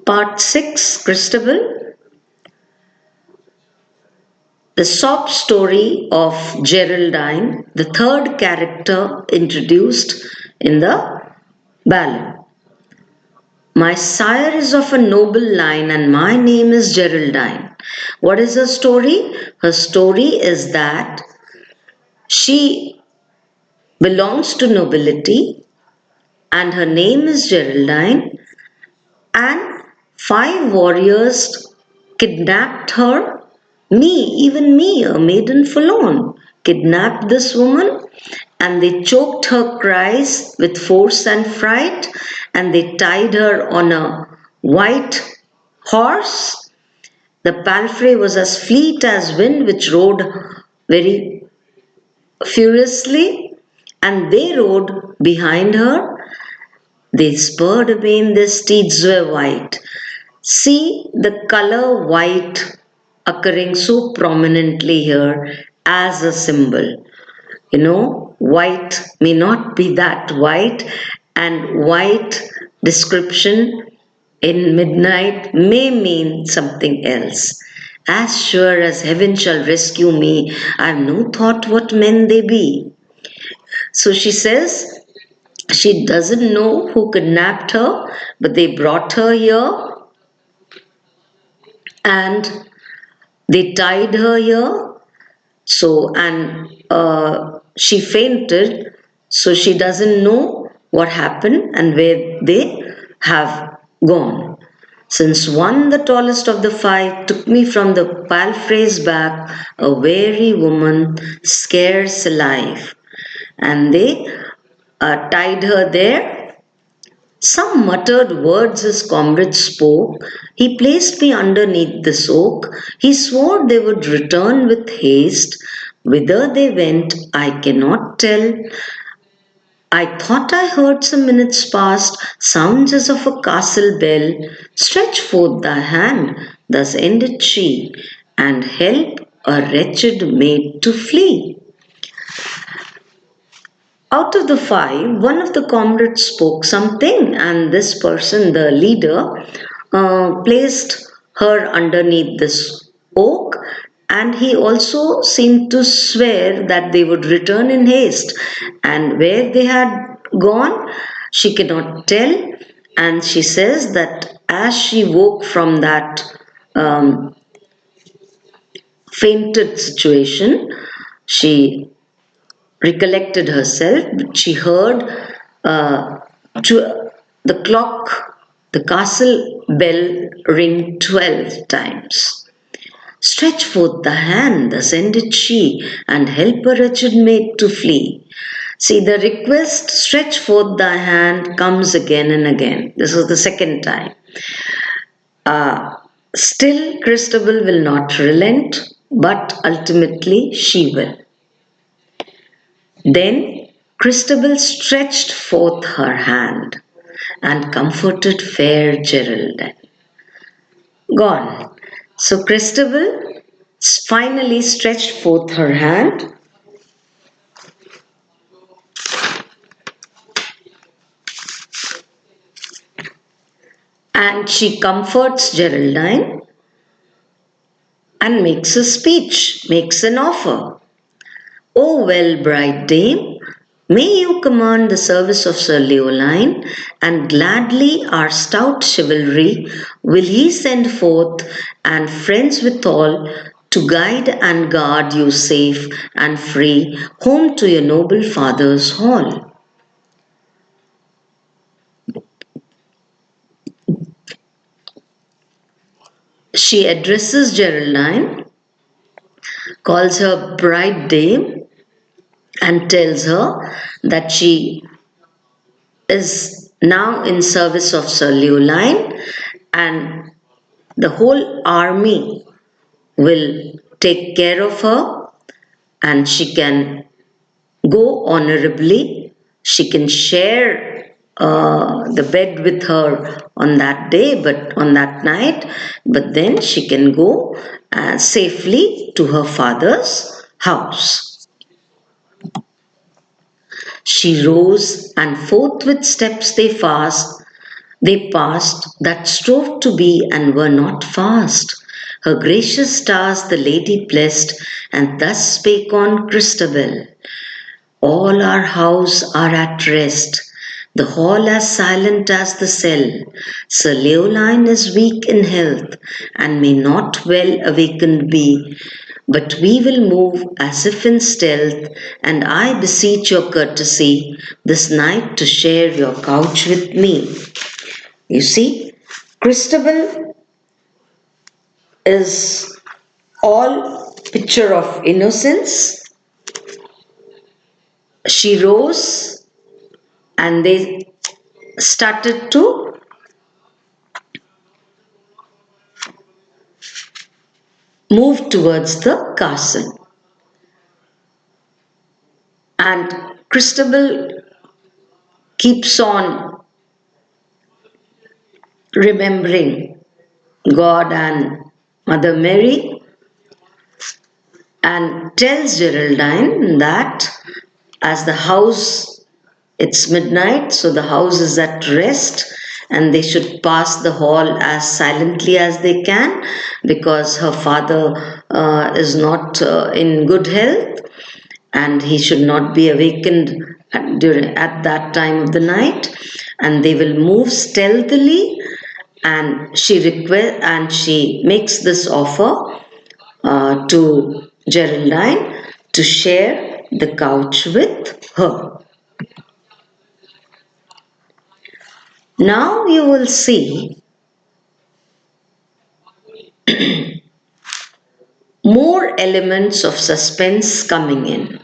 Part 6, Christabel, the sob story of Geraldine, the third character introduced in the ballad. My sire is of a noble line and my name is Geraldine. What is her story? Her story is that she belongs to nobility and her name is Geraldine, and five warriors kidnapped her, even me, a maiden forlorn, kidnapped this woman, and they choked her cries with force and fright, and they tied her on a white horse. The palfrey was as fleet as wind, which rode very furiously, and they rode behind her. They spurred amain, their steeds were white. See the color white occurring so prominently here as a symbol. White may not be that white, and white description in midnight may mean something else. As sure as heaven shall rescue me, I've no thought what men they be. So she says she doesn't know who kidnapped her, but they brought her here and they tied her here. So, and she fainted, so she doesn't know what happened and where they have gone. Since one, the tallest of the five, took me from the palfrey's back, a weary woman, scarce alive, and they tied her there. Some muttered words his comrade spoke. He placed me underneath this oak. He swore they would return with haste. Whither they went, I cannot tell. I thought I heard some minutes past sounds as of a castle bell. Stretch forth thy hand, thus ended she, and help a wretched maid to flee. Out of the five, one of the comrades spoke something, and this person, the leader, placed her underneath this oak, and he also seemed to swear that they would return in haste. And where they had gone, she cannot tell, and she says that as she woke from that fainted situation, she recollected herself. She heard the clock, the castle bell ring 12 times. Stretch forth the hand, thus ended she, and help a wretched maid to flee. See, the request, stretch forth thy hand, comes again and again. This was the second time. Still, Christabel will not relent, but ultimately she will. Then Christabel stretched forth her hand and comforted fair Geraldine. Gone. So Christabel finally stretched forth her hand and she comforts Geraldine and makes a speech, makes an offer. O well, bright dame, may you command the service of Sir Leoline, and gladly our stout chivalry will he send forth, and friends withal, to guide and guard you safe and free home to your noble father's hall. She addresses Geraldine, calls her bright dame, and tells her that she is now in service of Sir Leoline, and the whole army will take care of her, and she can go honorably. She can share the bed with her on that day, but on that night, but then she can go safely to her father's house. She rose, and forthwith steps they fast, They passed that strove to be and were not fast. Her gracious stars the lady blessed, and thus spake on Christabel. All our house are at rest, the hall as silent as the cell. Sir Leoline is weak in health, and may not well awakened be. But we will move as if in stealth, and I beseech your courtesy this night to share your couch with me. You see, Christabel is all picture of innocence. She rose and they started to move towards the castle. And Christabel keeps on remembering God and Mother Mary and tells Geraldine that as the house, it's midnight, so the house is at rest and they should pass the hall as silently as they can because her father is not in good health and he should not be awakened at that time of the night, and they will move stealthily, and she makes this offer to Geraldine to share the couch with her. Now you will see more elements of suspense coming in.